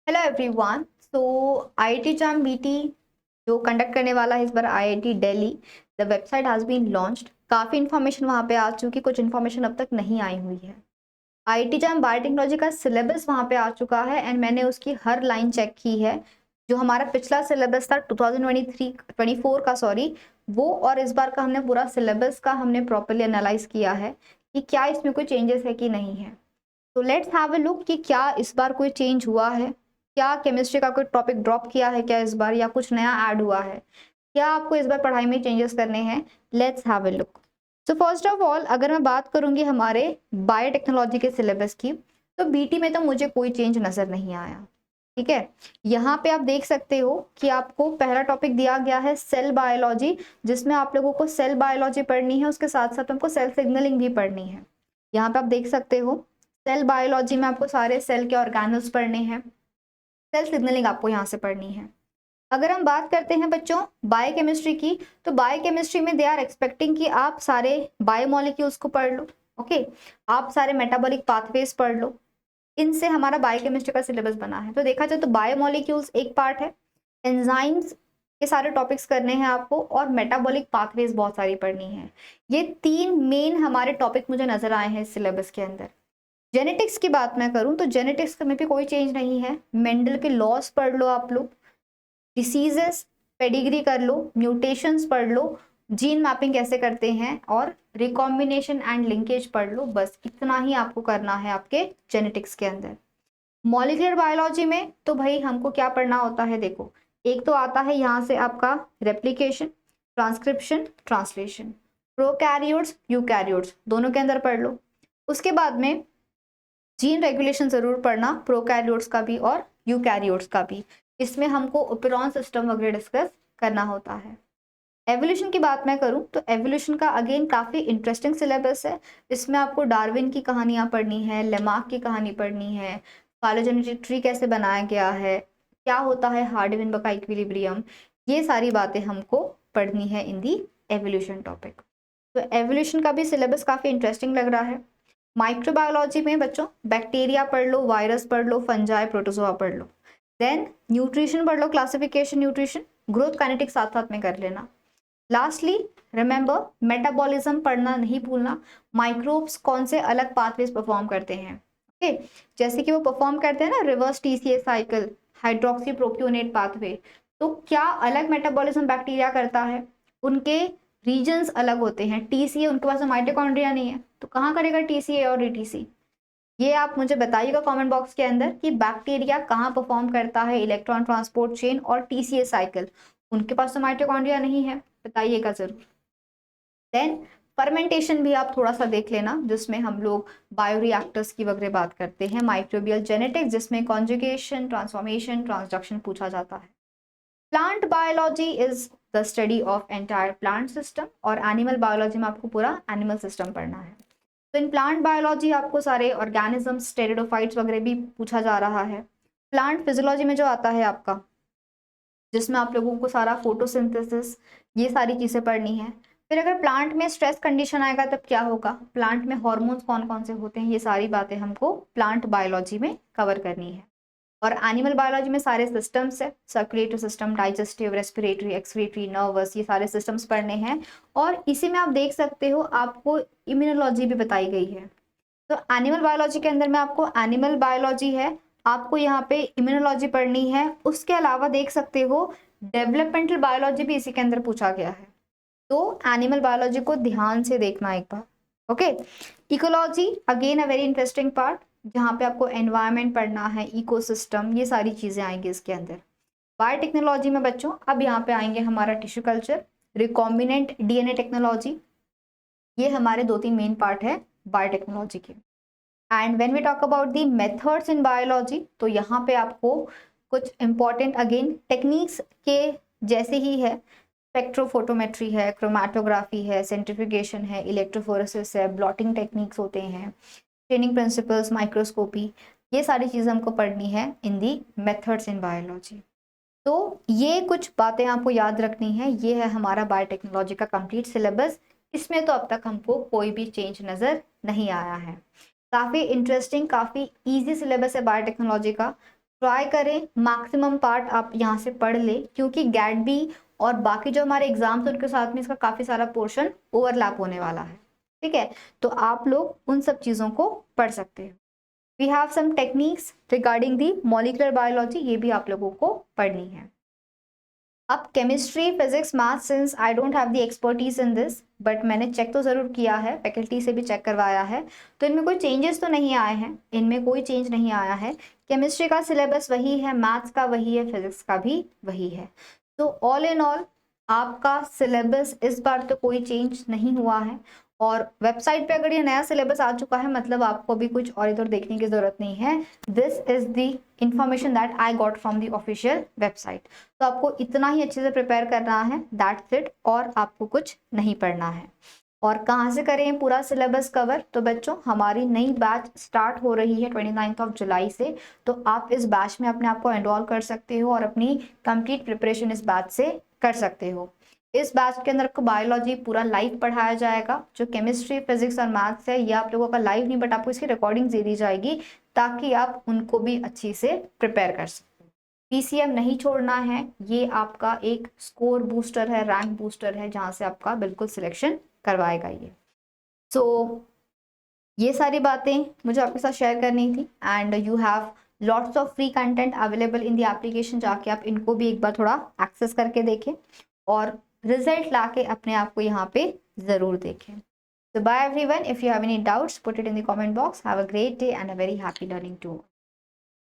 Hello everyone. So IIT JAM BT जो conduct करने वाला है इस बार IIT Delhi, the website has been launched. काफ़ी इन्फॉर्मेशन वहाँ पे आ चुकी, कुछ इन्फॉर्मेशन अब तक नहीं आई हुई है। आईआईटी जैम बायोटेक्नोलॉजी का सिलेबस वहाँ पे आ चुका है एंड मैंने उसकी हर लाइन चेक की है। जो हमारा पिछला सिलेबस था 2023-24 का, सॉरी, वो और इस बार का हमने पूरा सिलेबस का हमने प्रॉपरली एनालाइज किया है कि क्या इसमें कोई चेंजेस है कि नहीं है। तो लेट्स हैव अ लुक कि क्या इस बार कोई चेंज हुआ है, क्या केमिस्ट्री का कोई टॉपिक ड्रॉप किया है क्या इस बार, या कुछ नया ऐड हुआ है, क्या आपको इस बार पढ़ाई में चेंजेस करने हैं। Let's have a look. So first of all अगर मैं बात करूंगी हमारे बायोटेक्नोलॉजी के सिलेबस की, तो बीटी में तो मुझे कोई चेंज नजर नहीं आया। ठीक है, यहाँ पे आप देख सकते हो कि आपको पहला टॉपिक दिया गया है सेल बायोलॉजी, जिसमें आप लोगों को सेल बायोलॉजी पढ़नी है, उसके साथ साथ हमको सेल सिग्नलिंग भी पढ़नी है। यहाँ पे आप देख सकते हो सेल बायोलॉजी में आपको सारे सेल के ऑर्गेनल्स पढ़ने हैं, सेल सिग्नलिंग आपको यहाँ से पढ़नी है। अगर हम बात करते हैं बच्चों बायोकेमिस्ट्री की, तो बायोकेमिस्ट्री में दे आर एक्सपेक्टिंग कि आप सारे बायोमोलिक्यूल्स को पढ़ लो। ओके, आप सारे मेटाबॉलिक पाथवेज पढ़ लो। इनसे हमारा बायोकेमिस्ट्री का सिलेबस बना है। तो देखा जाए तो बायोमोलिक्यूल्स एक पार्ट है, एंजाइम्स के सारे टॉपिक्स करने हैं आपको, और मेटाबॉलिक पाथवेज बहुत सारी पढ़नी है। ये तीन मेन हमारे टॉपिक मुझे नजर आए हैं इस सिलेबस के अंदर। जेनेटिक्स की बात मैं करूं तो जेनेटिक्स में भी कोई चेंज नहीं है। मेंडल के लॉस पढ़ लो आप लोग, डिसीजेस पेडिग्री कर लो, म्यूटेशंस पढ़ लो, जीन मैपिंग कैसे करते हैं, और रिकॉम्बिनेशन एंड लिंकेज पढ़ लो। बस इतना ही आपको करना है आपके जेनेटिक्स के अंदर। मॉलिक्यूलर बायोलॉजी में तो भाई हमको क्या पढ़ना होता है, देखो, एक तो आता है यहाँ से आपका replication, transcription, translation. Prokaryotes eukaryotes दोनों के अंदर पढ़ लो। उसके बाद में जीन रेगुलेशन जरूर पढ़ना, प्रोकैरियोट्स का भी और यूकैरियोट्स का भी। इसमें हमको ओपेरॉन सिस्टम वगैरह डिस्कस करना होता है। एवोल्यूशन की बात मैं करूं तो एवोल्यूशन का अगेन काफी इंटरेस्टिंग सिलेबस है। इसमें आपको डार्विन की कहानियां पढ़नी है, लेमार्क की कहानी पढ़नी है, फाइलोजेनेटिक ट्री कैसे बनाया गया है, क्या होता है हार्डी-वेनबर्ग का इक्विलिब्रियम, ये सारी बातें हमको पढ़नी है इन दी एवोल्यूशन टॉपिक। तो एवोल्यूशन का भी सिलेबस काफी इंटरेस्टिंग लग रहा है। माइक्रोबायोलॉजी में बच्चों बैक्टीरिया पढ़ लो, वायरस पढ़ लो, फंजाई, प्रोटोजोआ पढ़ लो। देन न्यूट्रिशन पढ़ लो, क्लासिफिकेशन, न्यूट्रिशन, ग्रोथ काइनेटिक्स साथ साथ में कर लेना। लास्टली रिमेंबर मेटाबॉलिज्म पढ़ना नहीं भूलना। माइक्रोब्स कौन से अलग पाथवेज परफॉर्म करते हैं, ओके, जैसे कि वो परफॉर्म करते हैं ना reverse TCA cycle, hydroxy propionate pathway. तो क्या अलग मेटाबॉलिज्म बैक्टीरिया करता है, उनके रीजन्स अलग होते हैं। टीसीए उनके पास माइटोकॉन्ड्रिया नहीं है, तो कहाँ करेगा टीसीए और रीटीसी। ये आप मुझे बताइएगा कमेंट बॉक्स के अंदर कि बैक्टीरिया कहाँ परफॉर्म करता है इलेक्ट्रॉन ट्रांसपोर्ट चेन और टीसीए साइकिल। उनके पास तो माइटोकॉन्ड्रिया नहीं है, बताइएगा जरूर। देन फर्मेंटेशन भी आप थोड़ा सा देख लेना, जिसमें हम लोग बायोरिएक्टर्स की वगैरह बात करते हैं। माइक्रोबियल जेनेटिक्स जिसमें कॉन्जुगेशन, ट्रांसफॉर्मेशन, ट्रांसडक्शन पूछा जाता है। Plant biology is the study of entire plant system, और एनिमल बायोलॉजी में आपको पूरा एनिमल सिस्टम पढ़ना है। तो इन प्लांट बायोलॉजी आपको सारे ऑर्गेनिजम्स, टेरिडोफाइट्स वगैरह भी पूछा जा रहा है। प्लांट फिजियोलॉजी में जो आता है आपका, जिसमें आप लोगों को सारा फोटोसिंथेसिस, ये सारी चीजें पढ़नी है। फिर अगर प्लांट में स्ट्रेस कंडीशन आएगा तब क्या होगा, प्लांट में हॉर्मोन्स कौन कौन से होते हैं, ये सारी बातें हमको प्लांट बायोलॉजी में कवर करनी है। और एनिमल बायोलॉजी में सारे सिस्टम्स है, circulatory system, digestive, respiratory, excretory, nervous, ये सारे सिस्टम्स पढ़ने हैं। और इसी में आप देख सकते हो आपको इम्यूनोलॉजी भी बताई गई है। तो एनिमल बायोलॉजी के अंदर में आपको एनिमल बायोलॉजी है, आपको यहाँ पे इम्यूनोलॉजी पढ़नी है। उसके अलावा देख सकते हो डेवलपमेंटल बायोलॉजी भी इसी के अंदर पूछा गया है। तो एनिमल बायोलॉजी को ध्यान से देखना एक बार। Okay, ecology again a very interesting part, जहाँ पे आपको एनवायरनमेंट पढ़ना है, इकोसिस्टम, ये सारी चीजें आएंगी इसके अंदर। बायोटेक्नोलॉजी में बच्चों अब यहाँ पे आएंगे हमारा tissue culture, recombinant DNA technology, ये हमारे दो तीन मेन पार्ट है बायोटेक्नोलॉजी के। And when we talk about the methods in biology, तो यहाँ पे आपको कुछ इंपॉर्टेंट अगेन टेक्निक्स के जैसे ही है, स्पेक्ट्रोफोटोमेट्री है, क्रोमेटोग्राफी है, सेंट्रिफिकेशन है, इलेक्ट्रोफोरेसिस है, ब्लॉटिंग टेक्निक्स होते हैं, ट्रेनिंग प्रिंसिपल्स, माइक्रोस्कोपी, ये सारी चीज़ें हमको पढ़नी है इन दी मेथड्स इन बायोलॉजी। तो ये कुछ बातें आपको याद रखनी है। ये है हमारा बायोटेक्नोलॉजी का कंप्लीट सिलेबस। इसमें तो अब तक हमको कोई भी चेंज नज़र नहीं आया है। काफ़ी इंटरेस्टिंग, काफ़ी इजी सिलेबस है बायोटेक्नोलॉजी का। ट्राई करें मैक्सिमम पार्ट आप यहाँ से पढ़ ले, क्योंकि गैट बी और बाकी जो हमारे एग्जाम्स उनके साथ में इसका काफ़ी सारा पोर्शन ओवरलैप होने वाला है, ठीक है। तो आप लोग उन सब चीज़ों को पढ़ सकते हो। We have some techniques regarding the molecular biology, ये भी आप लोगों को पढ़नी है। अब chemistry, physics, math, since I don't have the expertise in this, but मैंने चेक तो ज़रूर किया है, फैकल्टी से भी चेक करवाया है, तो इनमें कोई चेंजेस तो नहीं आए हैं, इनमें कोई चेंज नहीं आया है। केमिस्ट्री का सिलेबस वही है, मैथ्स का वही है, फिजिक्स का भी वही है। तो ऑल इन ऑल आपका सिलेबस इस बार तो कोई चेंज नहीं हुआ है, और वेबसाइट पे अगर ये नया सिलेबस आ चुका है मतलब आपको भी कुछ और इधर देखने की जरूरत नहीं है। This is the information that I got from the official website. तो आपको इतना ही अच्छे से प्रिपेयर करना है, दैट्स इट, और आपको कुछ नहीं पढ़ना है। और कहाँ से करें पूरा सिलेबस कवर? तो बच्चों हमारी नई बैच स्टार्ट हो रही है 29 जुलाई से, तो आप इस बैच में अपने आप को एनरोल कर सकते हो और अपनी कंप्लीट प्रिपरेशन इस बैच से कर सकते हो। इस बैच के अंदर आपको बायोलॉजी पूरा लाइव पढ़ाया जाएगा, जो केमिस्ट्री, फिजिक्स और मैथ्स है ये आप लोगों का लाइव नहीं, बट आपको इसकी रिकॉर्डिंग दे दी जाएगी ताकि आप उनको भी अच्छी से प्रिपेयर कर सकें। पीसीएम नहीं छोड़ना है, ये आपका एक स्कोर बूस्टर है, रैंक बूस्टर है, जहाँ से आपका बिल्कुल सिलेक्शन करवाएगा ये। सो ये सारी बातें मुझे आपके साथ शेयर करनी थी, and you have lots of free content available in the application, जाके आप इनको भी एक बार थोड़ा एक्सेस करके देखें और रिजल्ट लाके अपने आप को यहाँ पे ज़रूर देखें। So bye everyone. If you have any doubts, put it in the comment box. Have a great day and a very happy learning too.